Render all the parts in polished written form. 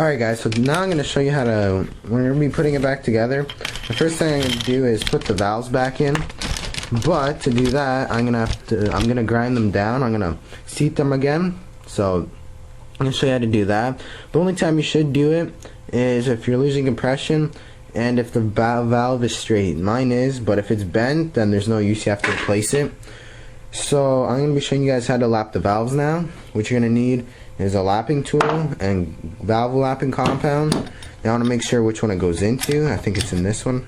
Alright guys, so now I'm going to show you how to, we're going to be putting it back together. The first thing I'm going to do is put the valves back in, but to do that I'm going to grind them down. I'm going to seat them again, so I'm going to show you how to do that. The only time you should do it is if you're losing compression and if the valve is straight. Mine is, but if it's bent then there's no use, you have to replace it. So I'm going to be showing you guys how to lap the valves now. What you're going to need is a lapping tool and valve lapping compound. Now I want to make sure which one it goes into. I think it's in this one.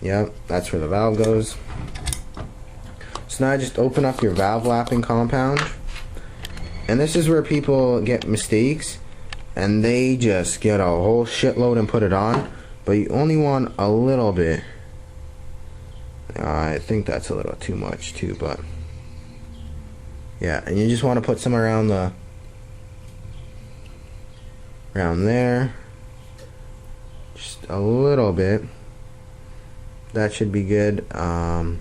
Yep, that's where the valve goes. So now just open up your valve lapping compound. And this is where people get mistakes and they just get a whole shitload and put it on, but you only want a little bit. I think that's a little too much too, but yeah, and you just want to put some around there, just a little bit. That should be good. And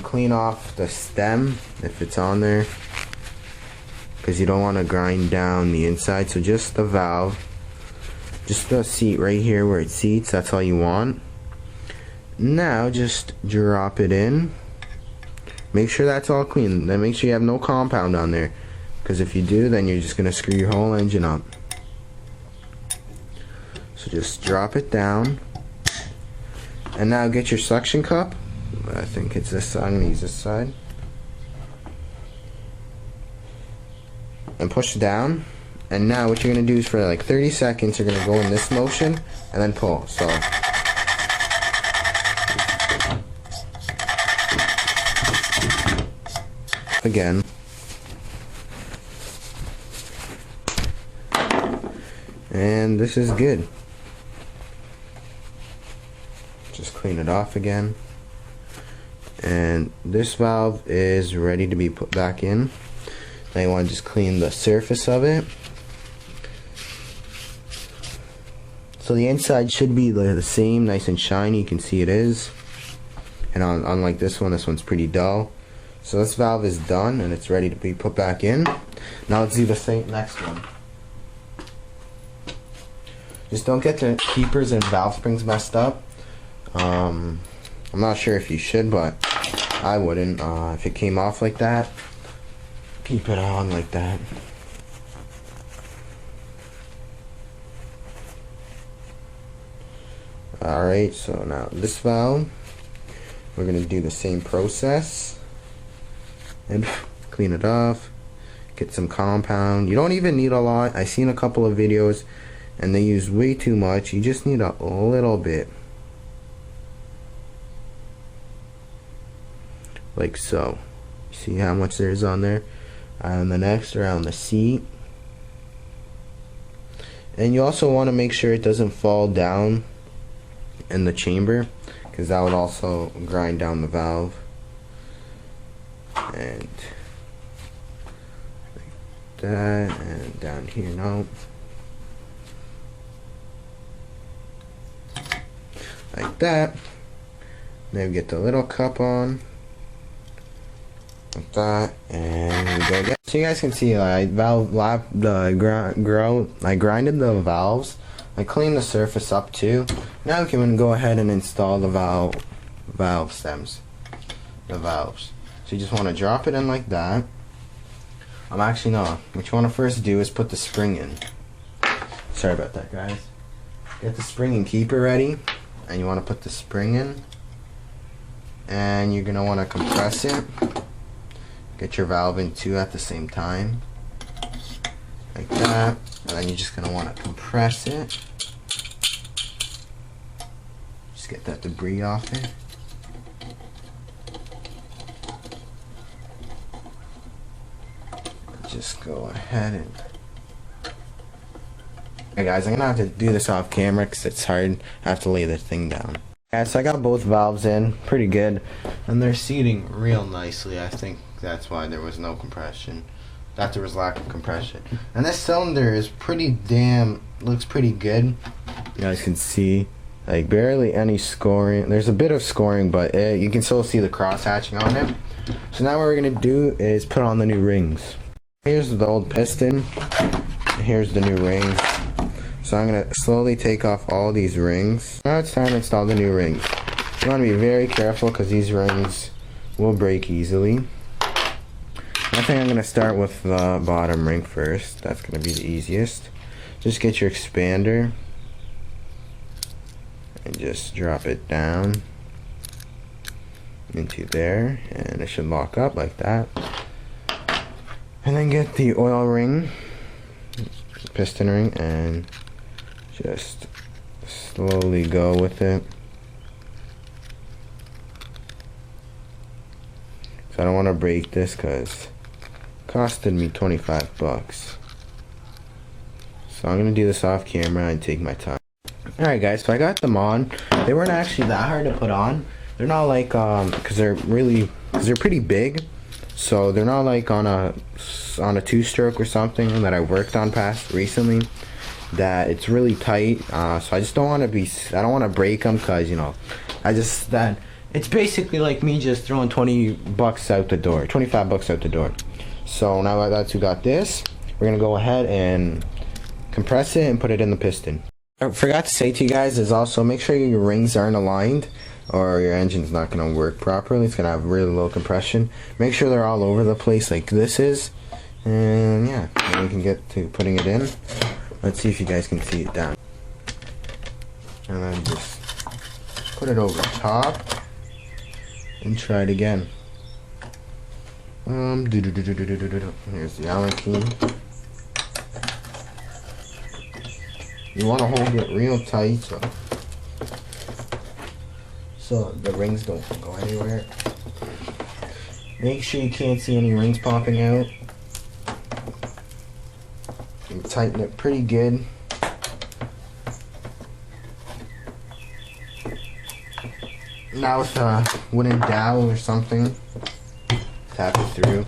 clean off the stem if it's on there, because you don't want to grind down the inside. So just the valve, just the seat right here where it seats, that's all you want. Now just drop it in. Make sure that's all clean. Then make sure you have no compound on there, because if you do, then you're just gonna screw your whole engine up. So just drop it down, and now get your suction cup. I think it's this side. I'm gonna use this side, and push down. And now what you're gonna do is for like 30 seconds you're gonna go in this motion and then pull. So again, and this is good. Just clean it off again, and this valve is ready to be put back in. Now you want to just clean the surface of it. So the inside should be the same, nice and shiny. You can see it is, and unlike this one's pretty dull. So this valve is done and it's ready to be put back in. Now let's do the same next one. Just don't get the keepers and valve springs messed up. I'm not sure if you should, but I wouldn't. If it came off like that, keep it on like that. Alright, so now this valve, we're going to do the same process. And clean it off, get some compound. You don't even need a lot. I've seen a couple of videos and they use way too much. You just need a little bit, like so. See how much there's on there? And the next around the seat. And you also want to make sure it doesn't fall down in the chamber, because that would also grind down the valve. And like that, and down here now, like that. Then we get the little cup on, like that, and we go again. So you guys can see, I grinded the valves. I cleaned the surface up too. Now we can go ahead and install the valve stems, the valves. So you just want to drop it in like that. Actually no, what you want to first do is put the spring in. Sorry about that, guys. Get the spring and keeper ready, and you want to put the spring in, and you're going to want to compress it. Get your valve in too at the same time, like that, and then you're just going to want to compress it. Just get that debris off it. Just go ahead and... Hey guys, I'm gonna have to do this off camera because it's hard. I have to lay the thing down. Guys, so I got both valves in pretty good, and they're seating real nicely. I think that's why there was no compression. That there was lack of compression. And this cylinder is pretty looks pretty good. You guys can see, like, barely any scoring. There's a bit of scoring, but you can still see the cross hatching on it. So now what we're gonna do is put on the new rings. Here's the old piston. here's the new rings. So I'm going to slowly take off all these rings. Now it's time to install the new rings. You want to be very careful because these rings will break easily. I think I'm going to start with the bottom ring first. That's going to be the easiest. Just get your expander and just drop it down into there, and it should lock up like that. And then get the oil ring, piston ring, and just slowly go with it. So I don't want to break this because it costed me 25 bucks. So I'm going to do this off camera and take my time. Alright guys, so I got them on. They weren't actually that hard to put on. They're not like, because they're pretty big. So they're not like on a two-stroke or something that I worked on past recently. That it's really tight. So I just don't want to I don't want to break them because, you know, it's basically like me just throwing 20 bucks out the door, 25 bucks out the door. So now that we got this, we're going to go ahead and compress it and put it in the piston. I forgot to say to you guys is also make sure your rings aren't aligned or your engine's not going to work properly. It's going to have really low compression. Make sure they're all over the place like this is. And yeah, then we can get to putting it in. Let's see if you guys can see it down. And then just put it over top and try it again. Here's the Allen key. You want to hold it real tight so the rings don't go anywhere. Make sure you can't see any rings popping out. And tighten it pretty good. Now with a wooden dowel or something, tap it through.